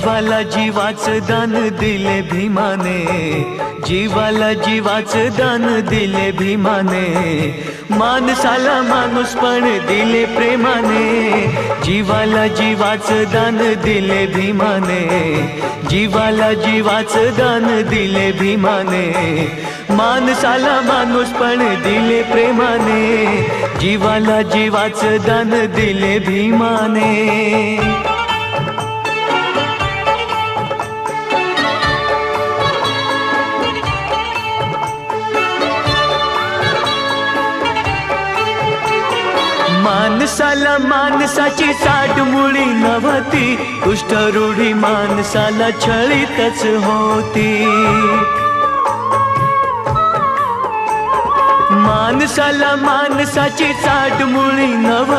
जीवाला जीवाचं दान दिले भीमाने, जीवाला जीवाचं दान दिले भीमाने, माणसाला माणूसपण दिले प्रेमाने, जीवाला जीवाचं दान दिले भीमाने, जीवाला जीवाचं दान दिले भीमाने, माणसाला माणूसपण दिले प्रेमाने, जीवाला जीवाचं दान दिले भीमाने। माणसाला माणसाची साठ मुळी नव्हती, दुष्ट रूढी माणसाला छळीतच होती, माणसाला माणसाची साठ मुळी नव्हती।